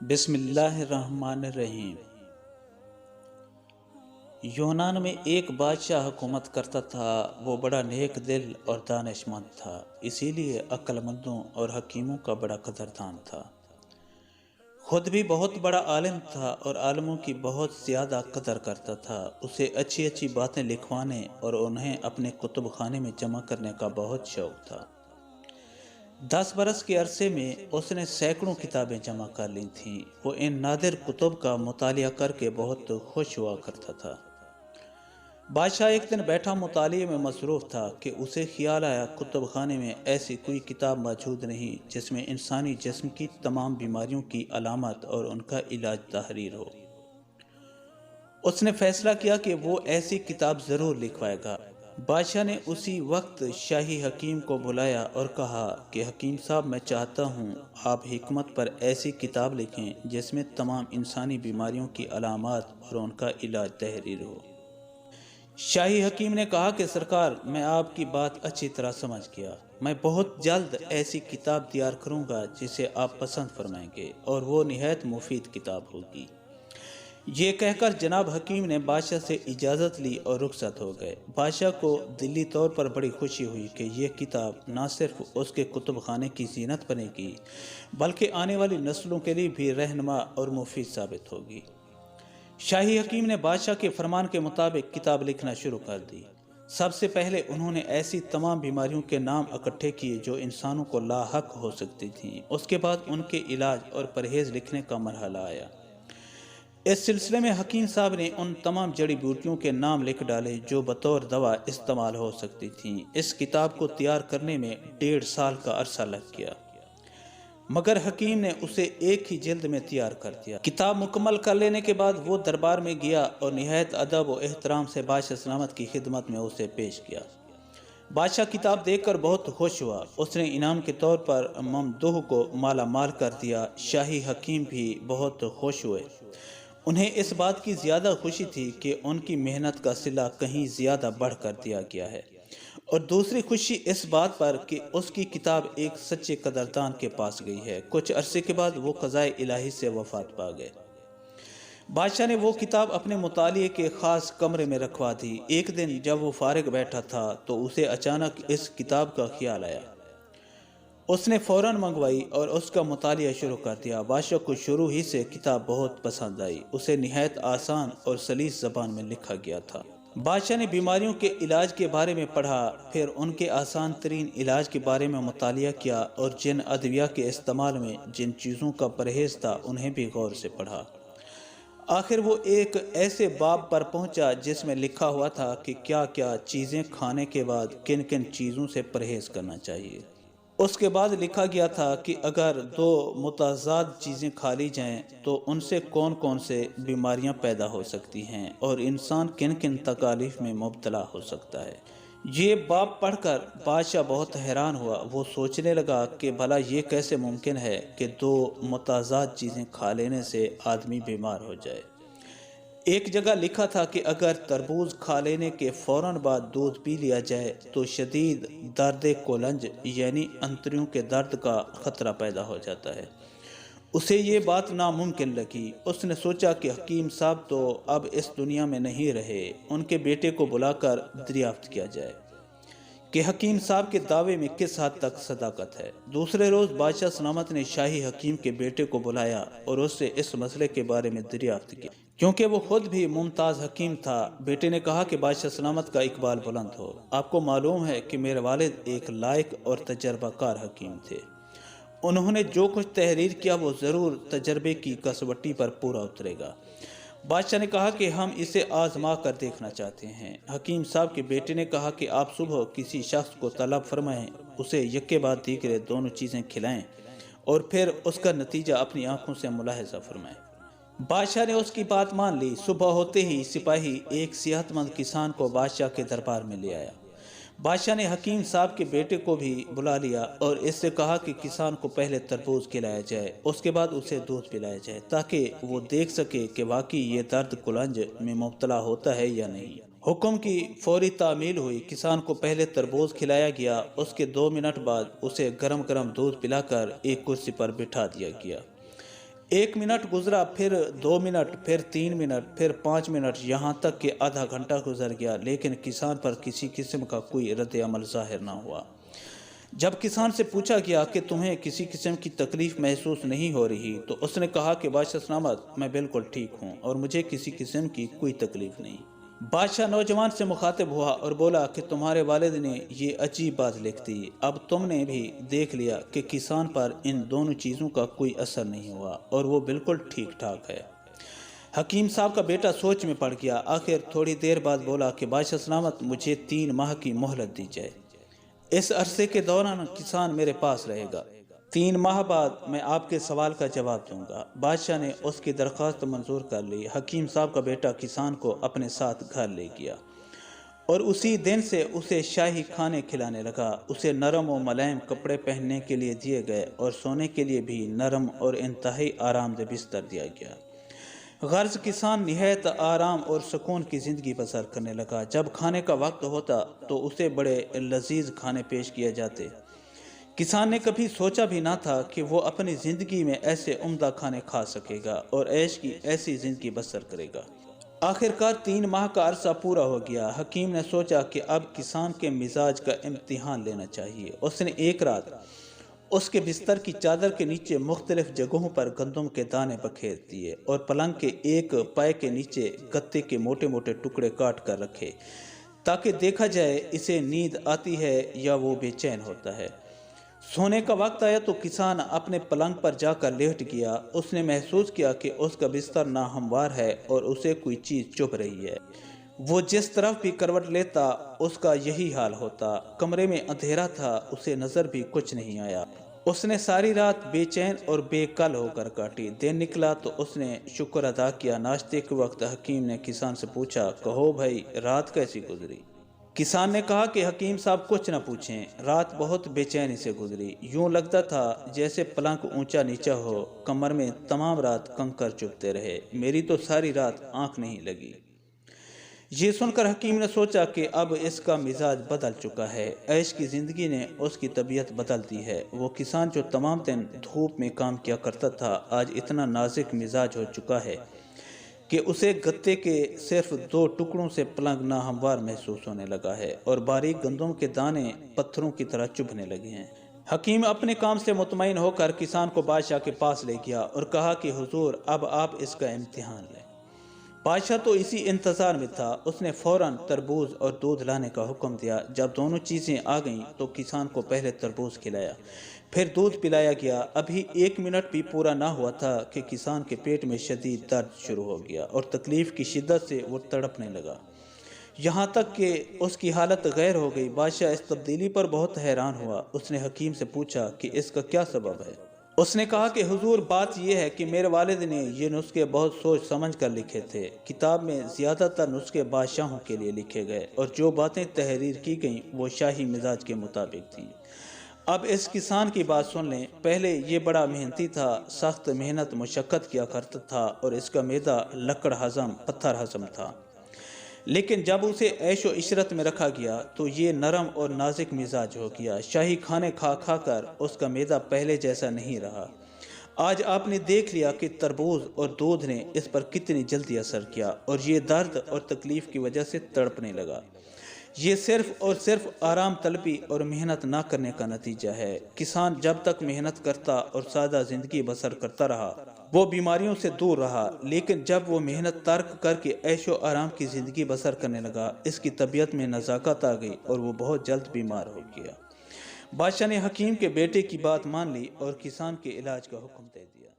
بسم اللہ الرحمن الرحیم۔ یونان میں ایک بادشاہ حکومت کرتا تھا۔ وہ بڑا نیک دل اور دانش مند تھا، اسی لیے عقل مندوں اور حکیموں کا بڑا قدردان تھا۔ خود بھی بہت بڑا عالم تھا اور عالموں کی بہت زیادہ قدر کرتا تھا۔ اسے اچھی اچھی باتیں لکھوانے اور انہیں اپنے کتب خانے میں جمع کرنے کا بہت شوق تھا۔ 10 برس کے عرصے میں اس نے سینکڑوں کتابیں جمع کر لی تھیں۔ وہ ان نادر کتب کا مطالعہ کر کے بہت خوش ہوا کرتا تھا۔ بادشاہ ایک دن بیٹھا مطالعے میں مصروف تھا کہ اسے خیال آیا کتب خانے میں ایسی کوئی کتاب موجود نہیں جس میں انسانی جسم کی تمام بیماریوں کی علامت اور ان کا علاج تحریر ہو۔ اس نے فیصلہ کیا کہ وہ ایسی کتاب ضرور لکھوائے گا۔ بادشاہ نے اسی وقت شاہی حکیم کو بلایا اور کہا کہ حکیم صاحب، میں چاہتا ہوں آپ حکمت پر ایسی کتاب لکھیں جس میں تمام انسانی بیماریوں کی علامات اور ان کا علاج تحریر ہو۔ شاہی حکیم نے کہا کہ سرکار، میں آپ کی بات اچھی طرح سمجھ گیا۔ میں بہت جلد ایسی کتاب تیار کروں گا جسے آپ پسند فرمائیں گے اور وہ نہایت مفید کتاب ہوگی۔ یہ کہہ کر جناب حکیم نے بادشاہ سے اجازت لی اور رخصت ہو گئے۔ بادشاہ کو دلی طور پر بڑی خوشی ہوئی کہ یہ کتاب نہ صرف اس کے کتب خانے کی زینت بنے گی بلکہ آنے والی نسلوں کے لیے بھی رہنما اور مفید ثابت ہوگی۔ شاہی حکیم نے بادشاہ کے فرمان کے مطابق کتاب لکھنا شروع کر دی۔ سب سے پہلے انہوں نے ایسی تمام بیماریوں کے نام اکٹھے کیے جو انسانوں کو لاحق ہو سکتی تھیں۔ اس کے بعد ان کے علاج اور پرہیز لکھنے کا مرحلہ آیا۔ اس سلسلے میں حکیم صاحب نے ان تمام جڑی بوٹیوں کے نام لکھ ڈالے جو بطور دوا استعمال ہو سکتی تھیں۔ اس کتاب کو تیار کرنے میں 1.5 سال کا عرصہ لگ گیا، مگر حکیم نے اسے ایک ہی جلد میں تیار کر دیا۔ کتاب مکمل کر لینے کے بعد وہ دربار میں گیا اور نہایت ادب و احترام سے بادشاہ سلامت کی خدمت میں اسے پیش کیا۔ بادشاہ کتاب دیکھ کر بہت خوش ہوا۔ اس نے انعام کے طور پر ممدوح کو مالا مال کر دیا۔ شاہی حکیم بھی بہت خوش ہوئے۔ انہیں اس بات کی زیادہ خوشی تھی کہ ان کی محنت کا صلہ کہیں زیادہ بڑھ کر دیا گیا ہے، اور دوسری خوشی اس بات پر کہ اس کی کتاب ایک سچے قدردان کے پاس گئی ہے۔ کچھ عرصے کے بعد وہ قضائے الہی سے وفات پا گئے۔ بادشاہ نے وہ کتاب اپنے مطالعے کے خاص کمرے میں رکھوا دی۔ ایک دن جب وہ فارغ بیٹھا تھا تو اسے اچانک اس کتاب کا خیال آیا۔ اس نے فوراً منگوائی اور اس کا مطالعہ شروع کر دیا۔ بادشاہ کو شروع ہی سے کتاب بہت پسند آئی۔ اسے نہایت آسان اور سلیس زبان میں لکھا گیا تھا۔ بادشاہ نے بیماریوں کے علاج کے بارے میں پڑھا، پھر ان کے آسان ترین علاج کے بارے میں مطالعہ کیا اور جن ادویہ کے استعمال میں جن چیزوں کا پرہیز تھا انہیں بھی غور سے پڑھا۔ آخر وہ ایک ایسے باب پر پہنچا جس میں لکھا ہوا تھا کہ کیا کیا چیزیں کھانے کے بعد کن کن چیزوں سے پرہیز کرنا چاہیے۔ اس کے بعد لکھا گیا تھا کہ اگر 2 متضاد چیزیں کھا لی جائیں تو ان سے کون کون سے بیماریاں پیدا ہو سکتی ہیں اور انسان کن کن تکالیف میں مبتلا ہو سکتا ہے۔ یہ باب پڑھ کر بادشاہ بہت حیران ہوا۔ وہ سوچنے لگا کہ بھلا یہ کیسے ممکن ہے کہ 2 متضاد چیزیں کھا لینے سے آدمی بیمار ہو جائے۔ ایک جگہ لکھا تھا کہ اگر تربوز کھا لینے کے فوراً بعد دودھ پی لیا جائے تو شدید درد کولنج یعنی انتڑیوں کے درد کا خطرہ پیدا ہو جاتا ہے۔ اسے یہ بات ناممکن لگی۔ اس نے سوچا کہ حکیم صاحب تو اب اس دنیا میں نہیں رہے، ان کے بیٹے کو بلا کر دریافت کیا جائے کہ حکیم صاحب کے دعوے میں کس حد تک صداقت ہے۔ دوسرے روز بادشاہ سلامت نے شاہی حکیم کے بیٹے کو بلایا اور اس سے اس مسئلے کے بارے میں دریافت کی، کیونکہ وہ خود بھی ممتاز حکیم تھا۔ بیٹے نے کہا کہ بادشاہ سلامت کا اقبال بلند ہو، آپ کو معلوم ہے کہ میرے والد ایک لائق اور تجربہ کار حکیم تھے۔ انہوں نے جو کچھ تحریر کیا وہ ضرور تجربے کی کسوٹی پر پورا اترے گا۔ بادشاہ نے کہا کہ ہم اسے آزما کر دیکھنا چاہتے ہیں۔ حکیم صاحب کے بیٹے نے کہا کہ آپ صبح کسی شخص کو طلب فرمائیں، اسے یکے بعد دیگرے دونوں چیزیں کھلائیں اور پھر اس کا نتیجہ اپنی آنکھوں سے ملاحظہ فرمائیں۔ بادشاہ نے اس کی بات مان لی۔ صبح ہوتے ہی سپاہی ایک صحت مند کسان کو بادشاہ کے دربار میں لے آیا۔ بادشاہ نے حکیم صاحب کے بیٹے کو بھی بلا لیا اور اس سے کہا کہ کسان کو پہلے تربوز کھلایا جائے، اس کے بعد اسے دودھ پلایا جائے تاکہ وہ دیکھ سکے کہ واقعی یہ درد کلنج میں مبتلا ہوتا ہے یا نہیں۔ حکم کی فوری تعمیل ہوئی۔ کسان کو پہلے تربوز کھلایا گیا، اس کے 2 منٹ بعد اسے گرم گرم دودھ پلا کر ایک کرسی پر بٹھا دیا گیا۔ 1 منٹ گزرا، پھر 2 منٹ، پھر 3 منٹ، پھر 5 منٹ، یہاں تک کہ آدھا گھنٹہ گزر گیا، لیکن کسان پر کسی قسم کا کوئی رد عمل ظاہر نہ ہوا۔ جب کسان سے پوچھا گیا کہ تمہیں کسی قسم کی تکلیف محسوس نہیں ہو رہی، تو اس نے کہا کہ بادشاہ سلامت، میں بالکل ٹھیک ہوں اور مجھے کسی قسم کی کوئی تکلیف نہیں۔ بادشاہ نوجوان سے مخاطب ہوا اور بولا کہ تمہارے والد نے یہ عجیب بات لکھ دی، اب تم نے بھی دیکھ لیا کہ کسان پر ان دونوں چیزوں کا کوئی اثر نہیں ہوا اور وہ بالکل ٹھیک ٹھاک ہے۔ حکیم صاحب کا بیٹا سوچ میں پڑ گیا، آخر تھوڑی دیر بعد بولا کہ بادشاہ سلامت، مجھے 3 ماہ کی مہلت دی جائے، اس عرصے کے دوران کسان میرے پاس رہے گا، 3 ماہ بعد میں آپ کے سوال کا جواب دوں گا۔ بادشاہ نے اس کی درخواست منظور کر لی۔ حکیم صاحب کا بیٹا کسان کو اپنے ساتھ گھر لے گیا اور اسی دن سے اسے شاہی کھانے کھلانے لگا۔ اسے نرم و ملائم کپڑے پہننے کے لیے دیے گئے اور سونے کے لیے بھی نرم اور انتہائی آرام دہ بستر دیا گیا۔ غرض کسان نہایت آرام اور سکون کی زندگی بسر کرنے لگا۔ جب کھانے کا وقت ہوتا تو اسے بڑے لذیذ کھانے پیش کیے جاتے۔ کسان نے کبھی سوچا بھی نہ تھا کہ وہ اپنی زندگی میں ایسے عمدہ کھانے کھا سکے گا اور عیش کی ایسی زندگی بسر کرے گا۔ آخرکار 3 ماہ کا عرصہ پورا ہو گیا۔ حکیم نے سوچا کہ اب کسان کے مزاج کا امتحان لینا چاہیے۔ اس نے ایک رات اس کے بستر کی چادر کے نیچے مختلف جگہوں پر گندم کے دانے بکھیر دیے اور پلنگ کے ایک پائے کے نیچے گتے کے موٹے موٹے ٹکڑے کاٹ کر رکھے تاکہ دیکھا جائے اسے نیند آتی ہے یا وہ بے چین ہوتا ہے۔ سونے کا وقت آیا تو کسان اپنے پلنگ پر جا کر لیٹ گیا۔ اس نے محسوس کیا کہ اس کا بستر ناہموار ہے اور اسے کوئی چیز چبھ رہی ہے۔ وہ جس طرف بھی کروٹ لیتا اس کا یہی حال ہوتا۔ کمرے میں اندھیرا تھا، اسے نظر بھی کچھ نہیں آیا۔ اس نے ساری رات بے چین اور بے کل ہو کر کاٹی۔ دن نکلا تو اس نے شکر ادا کیا۔ ناشتے کے وقت حکیم نے کسان سے پوچھا، کہو بھائی، رات کیسی گزری؟ کسان نے کہا کہ حکیم صاحب کچھ نہ پوچھیں، رات بہت بے چینی سے گزری۔ یوں لگتا تھا جیسے پلنگ اونچا نیچا ہو، کمر میں تمام رات کنکر چبھتے رہے، میری تو ساری رات آنکھ نہیں لگی۔ یہ سن کر حکیم نے سوچا کہ اب اس کا مزاج بدل چکا ہے، عیش کی زندگی نے اس کی طبیعت بدل دی ہے۔ وہ کسان جو تمام دن دھوپ میں کام کیا کرتا تھا، آج اتنا نازک مزاج ہو چکا ہے کہ اسے گتے کے صرف 2 ٹکڑوں سے پلنگ ناہموار محسوس ہونے لگا ہے اور باریک گندم کے دانے پتھروں کی طرح چبھنے لگے ہیں۔ حکیم اپنے کام سے مطمئن ہو کر کسان کو بادشاہ کے پاس لے گیا اور کہا کہ حضور، اب آپ اس کا امتحان لیں۔ بادشاہ تو اسی انتظار میں تھا۔ اس نے فوراً تربوز اور دودھ لانے کا حکم دیا۔ جب دونوں چیزیں آ گئیں تو کسان کو پہلے تربوز کھلایا، پھر دودھ پلایا گیا۔ ابھی 1 منٹ بھی پورا نہ ہوا تھا کہ کسان کے پیٹ میں شدید درد شروع ہو گیا اور تکلیف کی شدت سے وہ تڑپنے لگا، یہاں تک کہ اس کی حالت غیر ہو گئی۔ بادشاہ اس تبدیلی پر بہت حیران ہوا۔ اس نے حکیم سے پوچھا کہ اس کا کیا سبب ہے؟ اس نے کہا کہ حضور، بات یہ ہے کہ میرے والد نے یہ نسخے بہت سوچ سمجھ کر لکھے تھے۔ کتاب میں زیادہ تر نسخے بادشاہوں کے لیے لکھے گئے اور جو باتیں تحریر کی گئیں وہ شاہی مزاج کے مطابق تھیں۔ اب اس کسان کی بات سن لیں۔ پہلے یہ بڑا محنتی تھا، سخت محنت مشقت کیا کرتا تھا اور اس کا معدہ لکڑ ہضم پتھر ہضم تھا، لیکن جب اسے عیش و عشرت میں رکھا گیا تو یہ نرم اور نازک مزاج ہو گیا۔ شاہی کھانے کھا کھا کر اس کا معدہ پہلے جیسا نہیں رہا۔ آج آپ نے دیکھ لیا کہ تربوز اور دودھ نے اس پر کتنی جلدی اثر کیا اور یہ درد اور تکلیف کی وجہ سے تڑپنے لگا۔ یہ صرف اور صرف آرام طلبی اور محنت نہ کرنے کا نتیجہ ہے۔ کسان جب تک محنت کرتا اور سادہ زندگی بسر کرتا رہا، وہ بیماریوں سے دور رہا، لیکن جب وہ محنت ترک کر کے عیش و آرام کی زندگی بسر کرنے لگا، اس کی طبیعت میں نزاکت آ گئی اور وہ بہت جلد بیمار ہو گیا۔ بادشاہ نے حکیم کے بیٹے کی بات مان لی اور کسان کے علاج کا حکم دے دیا۔